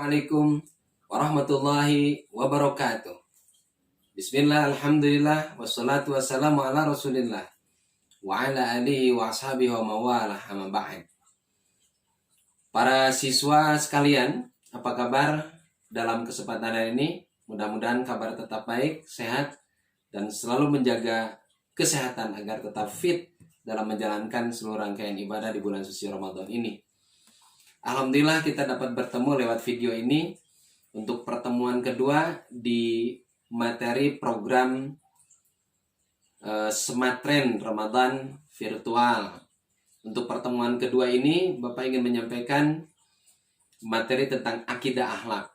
Assalamualaikum warahmatullahi wabarakatuh. Bismillah, alhamdulillah, wassalatu wassalamu ala rasulillah wa ala alihi wa ashabihi wa mawalah, amma ba'd. Para siswa sekalian, apa kabar dalam kesempatan hari ini? Mudah-mudahan kabar tetap baik, sehat, dan selalu menjaga kesehatan agar tetap fit dalam menjalankan seluruh rangkaian ibadah di bulan suci Ramadan ini. Alhamdulillah kita dapat bertemu lewat video ini untuk pertemuan kedua di materi program Sematren Ramadan virtual. Untuk pertemuan kedua ini Bapak ingin menyampaikan materi tentang akidah akhlak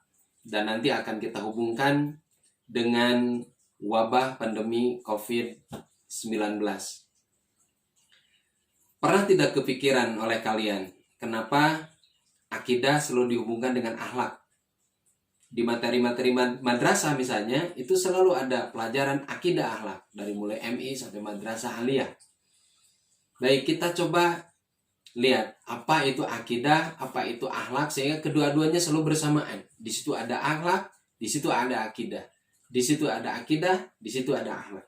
dan nanti akan kita hubungkan dengan wabah pandemi COVID-19. Pernah tidak kepikiran oleh kalian kenapa akidah selalu dihubungkan dengan akhlak? Di materi-materi madrasah misalnya, itu selalu ada pelajaran akidah akhlak. Dari mulai MI sampai madrasah aliyah. Baik, kita coba lihat apa itu akidah, apa itu akhlak, sehingga kedua-duanya selalu bersamaan. Di situ ada akhlak, di situ ada akidah. Di situ ada akidah, di situ ada akhlak.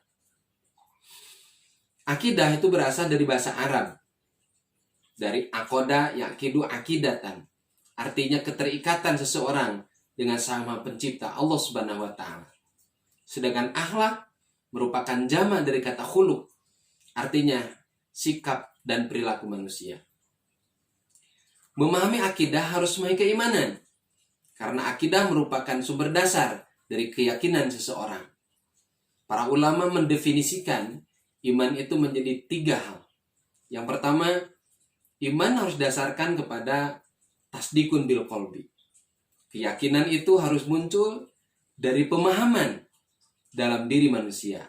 Akidah itu berasal dari bahasa Arab. Dari akoda, yakidu, akidatan. Artinya keterikatan seseorang dengan Sang Maha Pencipta Allah Subhanahu wa taala. Sedangkan akhlak merupakan jamak dari kata khuluq, artinya sikap dan perilaku manusia. Memahami akidah harus memahami keimanan, karena akidah merupakan sumber dasar dari keyakinan seseorang. Para ulama mendefinisikan iman itu menjadi 3 hal. Yang pertama, iman harus dasarkan kepada tasdikun bil qalbi. Keyakinan itu harus muncul dari pemahaman dalam diri manusia,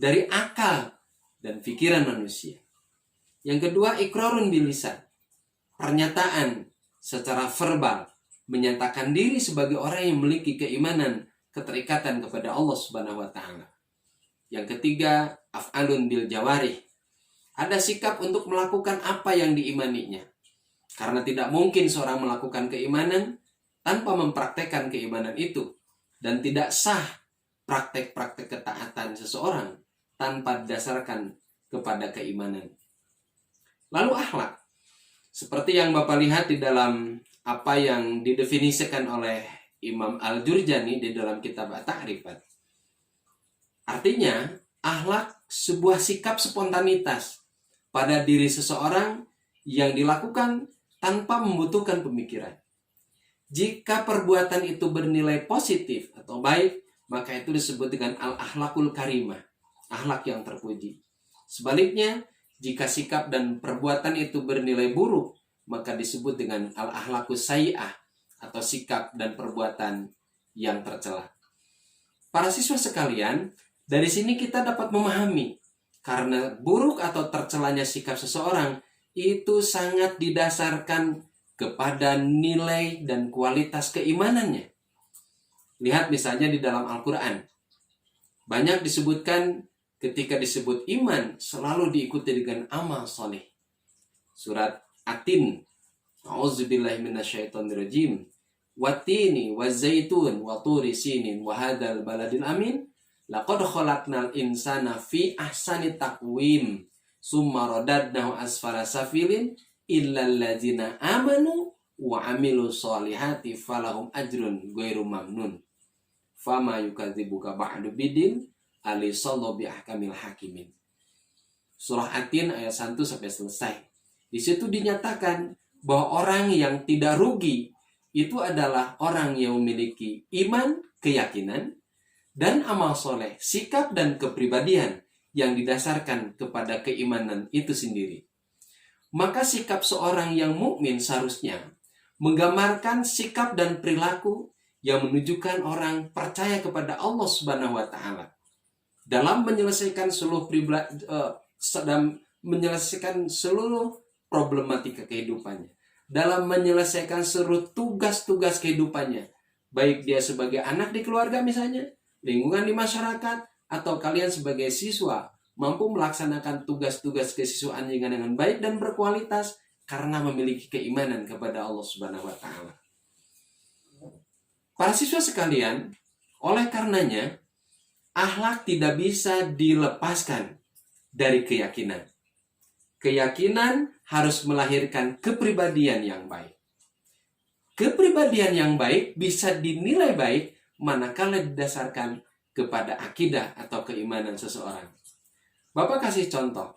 dari akal dan pikiran manusia. Yang kedua, iqrarun bil lisan. Pernyataan secara verbal menyatakan diri sebagai orang yang memiliki keimanan, keterikatan kepada Allah Subhanahu wa taala. Yang ketiga, af'alun bil jawarih. Ada sikap untuk melakukan apa yang diimaninya. Karena tidak mungkin seorang melakukan keimanan tanpa mempraktekkan keimanan itu. Dan tidak sah praktek-praktek ketaatan seseorang tanpa didasarkan kepada keimanan. Lalu akhlak. Seperti yang Bapak lihat di dalam apa yang didefinisikan oleh Imam Al-Jurjani di dalam kitab At-Ta'rifat. Artinya, akhlak sebuah sikap spontanitas pada diri seseorang yang dilakukan tanpa membutuhkan pemikiran. Jika perbuatan itu bernilai positif atau baik, maka itu disebut dengan al-akhlakul karimah, akhlak yang terpuji. Sebaliknya, jika sikap dan perbuatan itu bernilai buruk, maka disebut dengan al-akhlakus sayyi'ah atau sikap dan perbuatan yang tercela. Para siswa sekalian, dari sini kita dapat memahami karena buruk atau tercelanya sikap seseorang itu sangat didasarkan kepada nilai dan kualitas keimanannya. Lihat misalnya di dalam Al-Quran. Banyak disebutkan ketika disebut iman selalu diikuti dengan amal soleh. Surat At-Tin. A'udzubillahi minasyaitonirrajim. Wattini wazaitun waturi sinin wahadal baladil amin. Laqad khalaqnal insana fi ahsani taqwim. Summa radadnahu asfala safilin illal ladzina amanu wa amilu sholihati falahum ajrun ghairu mamnun. Fama yukadzibuka ba'du bidin alisallahu bi ahkamil hakimin. Surah At-Tin ayat 1 sampai selesai. Di situ dinyatakan bahwa orang yang tidak rugi itu adalah orang yang memiliki iman, keyakinan, dan amal soleh, sikap dan kepribadian yang didasarkan kepada keimanan itu sendiri. Maka sikap seorang yang mukmin seharusnya menggambarkan sikap dan perilaku yang menunjukkan orang percaya kepada Allah Subhanahu wa taala dalam menyelesaikan seluruh problematika kehidupannya, dalam menyelesaikan seluruh tugas-tugas kehidupannya, baik dia sebagai anak di keluarga misalnya, lingkungan di masyarakat, atau kalian sebagai siswa mampu melaksanakan tugas-tugas kesiswaan dengan baik dan berkualitas karena memiliki keimanan kepada Allah Subhanahu wa taala. Para siswa sekalian, oleh karenanya, akhlak tidak bisa dilepaskan dari keyakinan. Keyakinan harus melahirkan kepribadian yang baik. Kepribadian yang baik bisa dinilai baik manakala didasarkan kepada akidah atau keimanan seseorang. Bapak kasih contoh.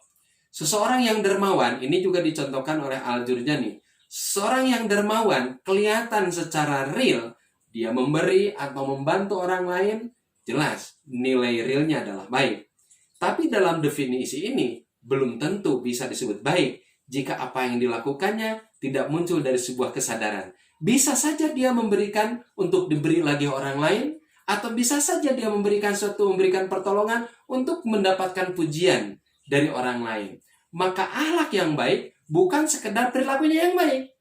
Seseorang yang dermawan, ini juga dicontohkan oleh Al-Jurjani. Seorang yang dermawan kelihatan secara real, dia memberi atau membantu orang lain, jelas nilai realnya adalah baik. Tapi dalam definisi ini, belum tentu bisa disebut baik jika apa yang dilakukannya tidak muncul dari sebuah kesadaran. Bisa saja dia memberikan untuk diberi lagi orang lain, atau bisa saja dia memberikan pertolongan untuk mendapatkan pujian dari orang lain. Maka akhlak yang baik bukan sekedar perilakunya yang baik,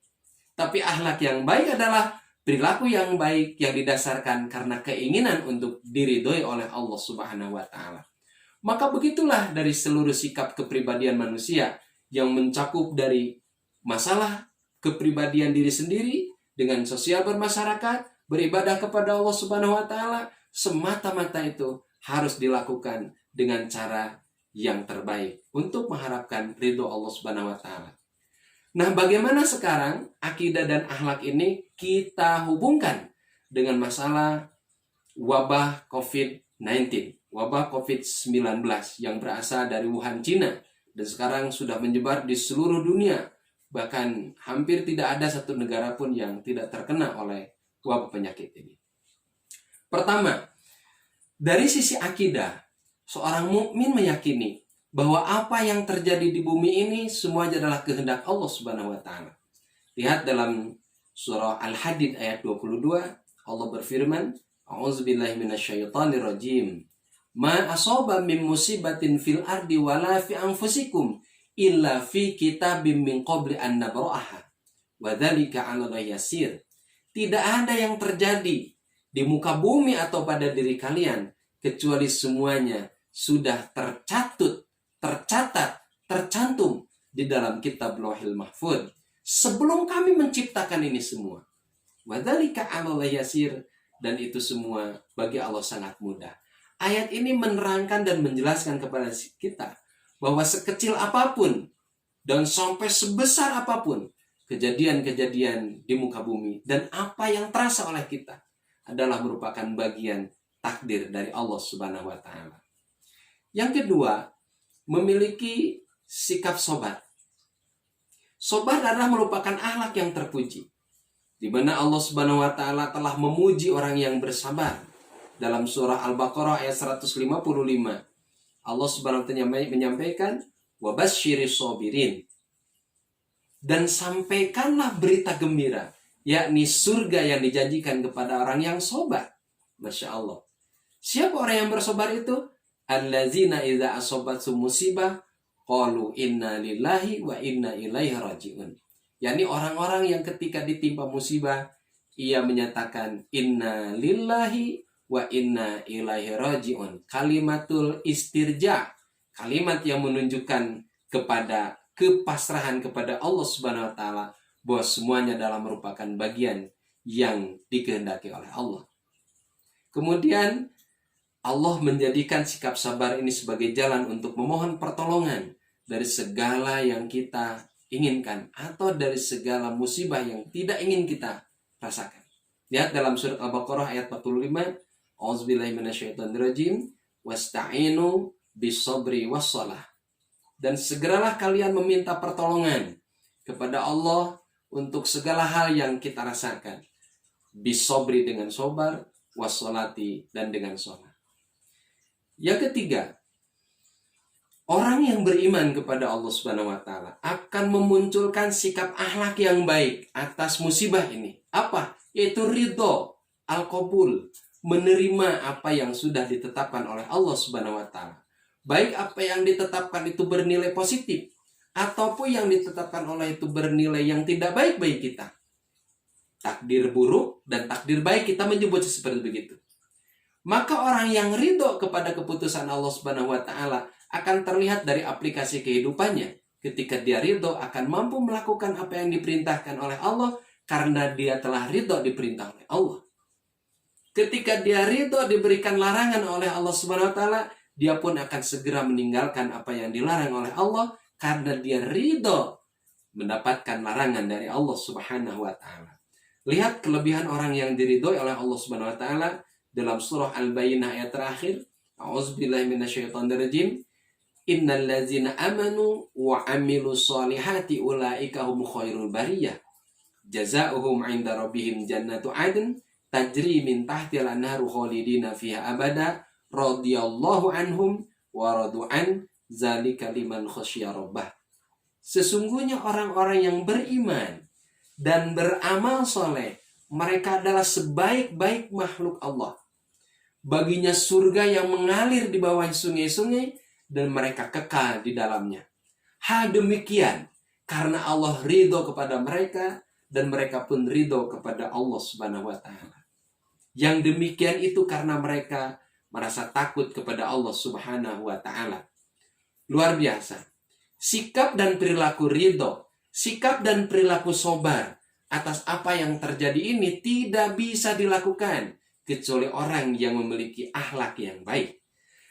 tapi akhlak yang baik adalah perilaku yang baik yang didasarkan karena keinginan untuk diridhoi oleh Allah Subhanahu wa Ta'ala. Maka begitulah dari seluruh sikap kepribadian manusia yang mencakup dari masalah kepribadian diri sendiri dengan sosial bermasyarakat, beribadah kepada Allah Subhanahu wa Ta'ala, semata-mata itu harus dilakukan dengan cara yang terbaik untuk mengharapkan ridho Allah Subhanahu wa Ta'ala. Nah, bagaimana sekarang akidah dan akhlak ini kita hubungkan dengan masalah wabah COVID-19, wabah COVID-19 yang berasal dari Wuhan, Cina, dan sekarang sudah menyebar di seluruh dunia. Bahkan hampir tidak ada satu negara pun yang tidak terkena oleh wabah penyakit ini. Pertama, dari sisi akidah, seorang mukmin meyakini bahwa apa yang terjadi di bumi ini semuanya adalah kehendak Allah Subhanahu wa Ta'ala. Lihat dalam surah Al-Hadid ayat 22, Allah berfirman, A'udzubillahi minasyaitonirrajim. Ma asaba min musibatin fil ardi wala fi anfusikum illa fi kitabim min qabli an nabra'aha wa dzalika 'ala Allahi yasir. Tidak ada yang terjadi di muka bumi atau pada diri kalian kecuali semuanya sudah tercatat, tercantum di dalam kitab Lauhil Mahfuz sebelum kami menciptakan ini semua. Wa dzalika 'ala Allahi yasir, dan itu semua bagi Allah sangat mudah. Ayat ini menerangkan dan menjelaskan kepada kita bahwa sekecil apapun dan sampai sebesar apapun kejadian-kejadian di muka bumi dan apa yang terasa oleh kita adalah merupakan bagian takdir dari Allah Subhanahu wa Ta'ala. Yang kedua, memiliki sikap sobar. Sobar adalah merupakan akhlak yang terpuji, di mana Allah Subhanahu wa Ta'ala telah memuji orang yang bersabar. Dalam surah Al-Baqarah ayat 155, Allah Subhanahu wa Ta'ala menyampaikan, wabasyiris sabirin, dan sampaikanlah berita gembira, yakni surga yang dijanjikan kepada orang yang sobar. Masya Allah. Siapa orang yang bersobar itu? Allazina idza asabathum musibah qalu inna lillahi wa inna ilaihi raji'un. yakni orang-orang yang ketika ditimpa musibah ia menyatakan inna lillahi wa inna ilaihi raji'un. Kalimatul istirja, kalimat yang menunjukkan kepada kepasrahan kepada Allah Subhanahu wa taala bahwa semuanya adalah merupakan bagian yang dikehendaki oleh Allah. Kemudian Allah menjadikan sikap sabar ini sebagai jalan untuk memohon pertolongan dari segala yang kita inginkan atau dari segala musibah yang tidak ingin kita rasakan. Lihat dalam surat Al-Baqarah ayat 45, A'udzubillahi minasyaitonirrajim, wasta'inu bis-sabri was-shalah. Dan segeralah kalian meminta pertolongan kepada Allah untuk segala hal yang kita rasakan. Bis-sabri dengan sabar, was-sholati dan dengan sholat. Yang ketiga, orang yang beriman kepada Allah Subhanahu wa taala akan memunculkan sikap akhlak yang baik atas musibah ini. Apa? Yaitu ridho, al-qabul, menerima apa yang sudah ditetapkan oleh Allah Subhanahu wa taala. Baik apa yang ditetapkan itu bernilai positif ataupun yang ditetapkan oleh itu bernilai yang tidak baik bagi kita. Takdir buruk dan takdir baik kita menyebut seperti begitu. Maka orang yang ridho kepada keputusan Allah Subhanahu wa taala akan terlihat dari aplikasi kehidupannya. Ketika dia ridho akan mampu melakukan apa yang diperintahkan oleh Allah karena dia telah ridho diperintah oleh Allah. Ketika dia ridho diberikan larangan oleh Allah Subhanahu wa taala, dia pun akan segera meninggalkan apa yang dilarang oleh Allah karena dia ridho mendapatkan larangan dari Allah Subhanahu wa taala. Lihat kelebihan orang yang diridhoi oleh Allah Subhanahu wa taala dalam surah Al-Bayyinah ayat terakhir. A'udzubillahi minasyaitonirrajim. Innal ladzina amanu wa 'amilus solihati ulaika hum khairul bariyah. Jazaohum 'inda rabbihim jannatu 'adn tajri min tahtil anharu khalidina fiha abada radhiyallahu anhum wa radu'an zalika liman khasyiya rabbah. Sesungguhnya orang-orang yang beriman dan beramal soleh, mereka adalah sebaik-baik makhluk Allah. Baginya surga yang mengalir di bawah sungai-sungai dan mereka kekal di dalamnya. Hal demikian karena Allah ridho kepada mereka dan mereka pun ridho kepada Allah Subhanahu wa taala. Yang demikian itu karena mereka merasa takut kepada Allah Subhanahu wa taala. Luar biasa. Sikap dan perilaku ridho, sikap dan perilaku sabar atas apa yang terjadi ini tidak bisa dilakukan kecuali orang yang memiliki akhlak yang baik.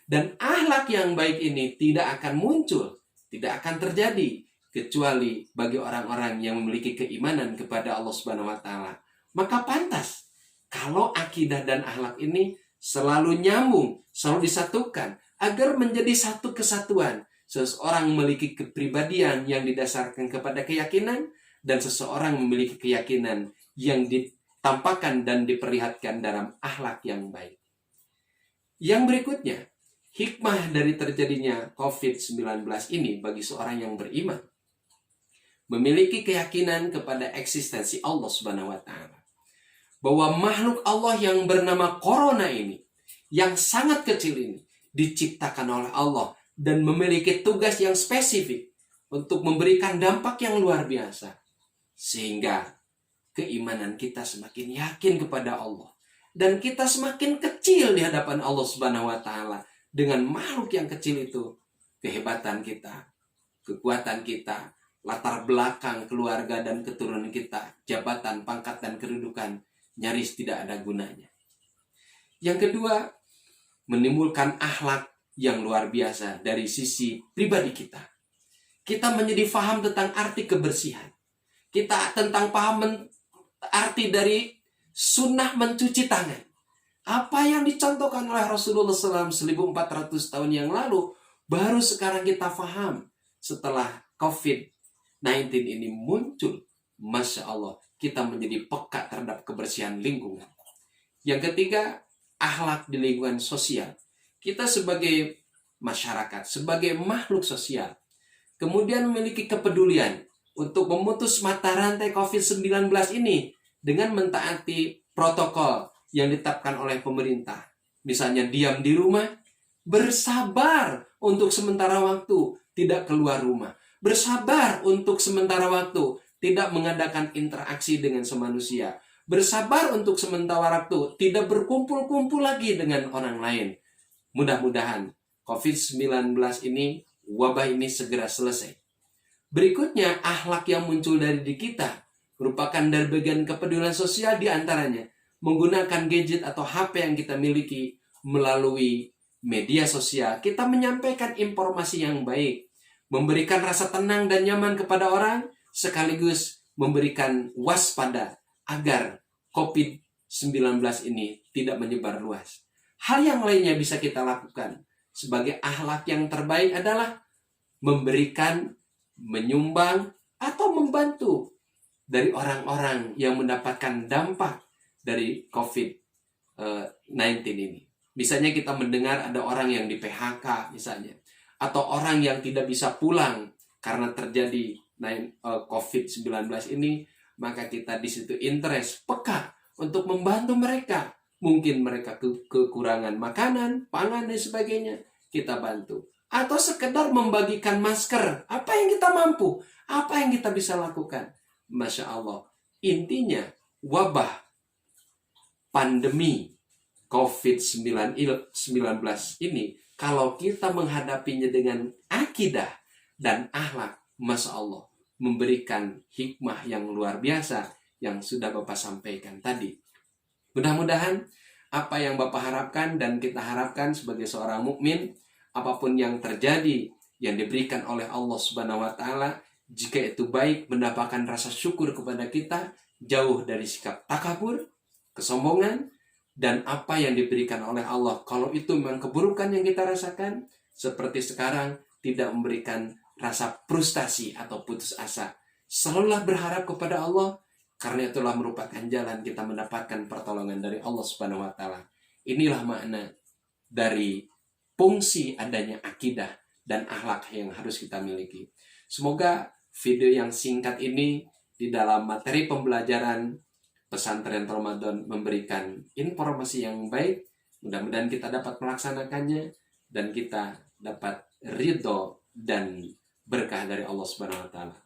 Dan akhlak yang baik ini tidak akan muncul, tidak akan terjadi kecuali bagi orang-orang yang memiliki keimanan kepada Allah Subhanahu wa taala. Maka pantas kalau akidah dan akhlak ini selalu nyambung, selalu disatukan agar menjadi satu kesatuan. Seseorang memiliki kepribadian yang didasarkan kepada keyakinan dan seseorang memiliki keyakinan yang ditampakkan dan diperlihatkan dalam akhlak yang baik. Yang berikutnya, hikmah dari terjadinya COVID-19 ini bagi seorang yang beriman memiliki keyakinan kepada eksistensi Allah Subhanahu wa taala. Bahwa makhluk Allah yang bernama corona ini, yang sangat kecil ini, diciptakan oleh Allah dan memiliki tugas yang spesifik untuk memberikan dampak yang luar biasa. Sehingga keimanan kita semakin yakin kepada Allah. Dan kita semakin kecil di hadapan Allah Subhanahu wa taala. Dengan makhluk yang kecil itu, kehebatan kita, kekuatan kita, latar belakang keluarga dan keturunan kita, jabatan, pangkat, dan kedudukan, nyaris tidak ada gunanya. Yang kedua, menimbulkan akhlak yang luar biasa dari sisi pribadi kita. Kita menjadi paham tentang arti kebersihan. Kita tentang paham arti dari sunnah mencuci tangan. Apa yang dicontohkan oleh Rasulullah SAW 1400 tahun yang lalu, baru sekarang kita paham setelah COVID-19 ini muncul. Masya Allah, kita menjadi peka terhadap kebersihan lingkungan. Yang ketiga, akhlak di lingkungan sosial. Kita sebagai masyarakat, sebagai makhluk sosial, kemudian memiliki kepedulian untuk memutus mata rantai COVID-19 ini dengan mentaati protokol yang ditetapkan oleh pemerintah. Misalnya diam di rumah, bersabar untuk sementara waktu tidak keluar rumah. Bersabar untuk sementara waktu tidak mengadakan interaksi dengan semanusia. Bersabar untuk sementara waktu tidak berkumpul-kumpul lagi dengan orang lain. Mudah-mudahan COVID-19 ini, wabah ini segera selesai. Berikutnya, akhlak yang muncul dari diri kita merupakan dari bagian kepedulian sosial, di antaranya menggunakan gadget atau HP yang kita miliki melalui media sosial. Kita menyampaikan informasi yang baik, memberikan rasa tenang dan nyaman kepada orang, sekaligus memberikan waspada agar COVID-19 ini tidak menyebar luas. Hal yang lainnya bisa kita lakukan sebagai akhlak yang terbaik adalah memberikan, menyumbang, atau membantu dari orang-orang yang mendapatkan dampak dari COVID-19 ini. Misalnya kita mendengar ada orang yang di PHK misalnya, atau orang yang tidak bisa pulang karena terjadi COVID-19 ini, maka kita di situ interest, peka untuk membantu mereka. Mungkin mereka kekurangan makanan, pangan, dan sebagainya, kita bantu. Atau sekedar membagikan masker, apa yang kita mampu, apa yang kita bisa lakukan. Masya Allah, intinya wabah pandemi COVID-19 ini, kalau kita menghadapinya dengan akidah dan akhlak, Masya Allah, memberikan hikmah yang luar biasa yang sudah Bapak sampaikan tadi. Mudah-mudahan apa yang Bapak harapkan dan kita harapkan sebagai seorang mukmin, apapun yang terjadi yang diberikan oleh Allah Subhanahu wa taala, jika itu baik mendapatkan rasa syukur kepada kita, jauh dari sikap takabur, kesombongan, dan apa yang diberikan oleh Allah. Kalau itu memang keburukan yang kita rasakan, seperti sekarang, tidak memberikan rasa frustasi atau putus asa. Selalulah berharap kepada Allah, karena itulah merupakan jalan kita mendapatkan pertolongan dari Allah Subhanahu wa taala. Inilah makna dari fungsi adanya akidah dan akhlak yang harus kita miliki. Semoga video yang singkat ini di dalam materi pembelajaran pesantren Ramadan memberikan informasi yang baik. Mudah-mudahan kita dapat melaksanakannya dan kita dapat ridho dan berkah dari Allah Subhanahu wa taala.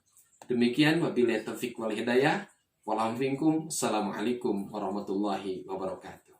Demikian, wabillahi taufiq wal hidayah. Assalamualaikum warahmatullahi wabarakatuh.